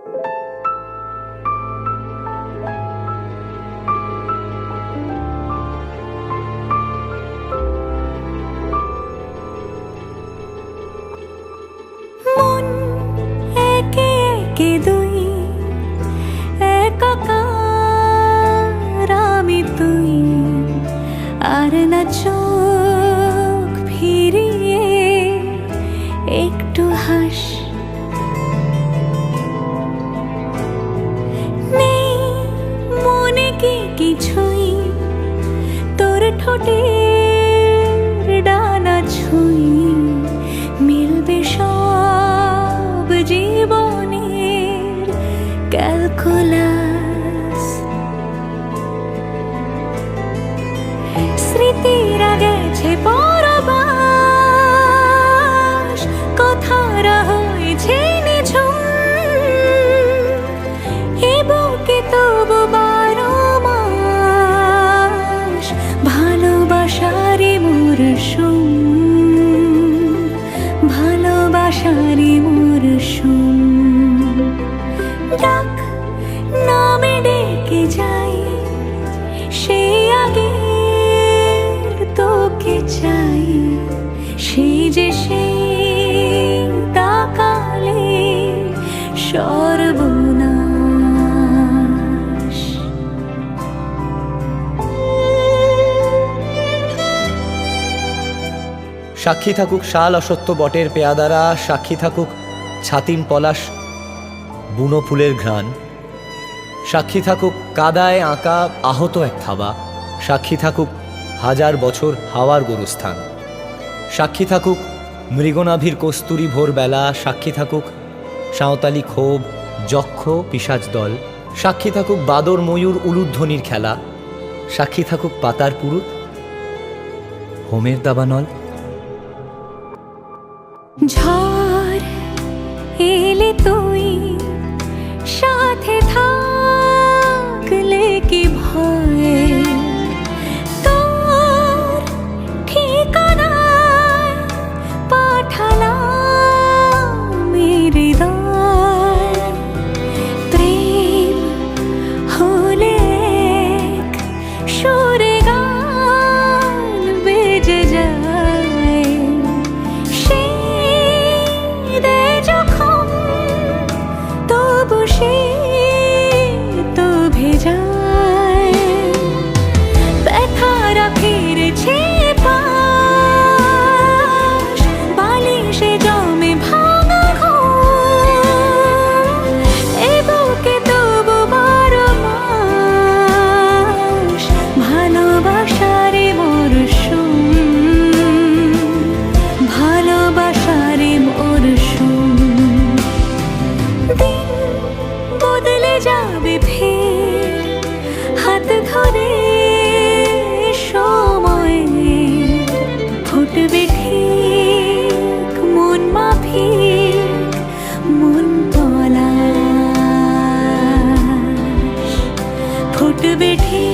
মন একে একে দুই, একাকার আমি তুই, আর না চোখ ফিরিয়ে একটু হাস। নেই মনে কি কিছুই, তোর ঠোঁটের ডানা ছুঁই, মিলবে সব জীবনের ক্যালকুলাস। স্মৃতিরা গেছে পরবাস, কথারা হয়েছে নিঝুম, এ বুকে তবু 12 মাস ভালোবাসারই মরশুম, ভালোবাসারই মরশুম। ডাক নামে ডেকে যাই, সে আগের তোকে চাই, সেই যে সেই তাকালে সর্বনাশ। সাক্ষী থাকুক শাল অসত্য বটের পেয়াদারা, সাক্ষী থাকুক ছাতিম পলাশ বুনো ফুলের ঘ্রাণ, সাক্ষী থাকুক কাদায় আঁকা আহত এক থাবা, সাক্ষী থাকুক 1000 বছর হাওয়ার গোরস্থান, সাক্ষী থাকুক মৃগনাভির কস্তুরী ভোরবেলা, সাক্ষী থাকুক সাঁওতালি ক্ষোভ যক্ষ পিশাচ দল, সাক্ষী থাকুক বাদর ময়ূর উলুধ্বনির খেলা, সাক্ষী থাকুক পাতার পুরুত হোমের দাবানল। ঝড় এলে তুই সাথে থাকলে কি ভয়, তোর ঠিকানায় পাঠালাম হৃদয়। প্রেম হলে এক সুরে গান বেজে যায়, তবু সে তো ভেজায়। ব্যথারা ফিরেছে পাশ, বালিশে জমে ভাঙা ঘুম, এ বুকে তবু 12 মাস ভালোবাসারে মরশুম, ভালোবাসারে মরশুম। দিন বদলে যাবে ফের হাত ধরে সময়ে, ফুটবে ঠিক মন মাফিক মন পলাশ, ফুটবে ঠিক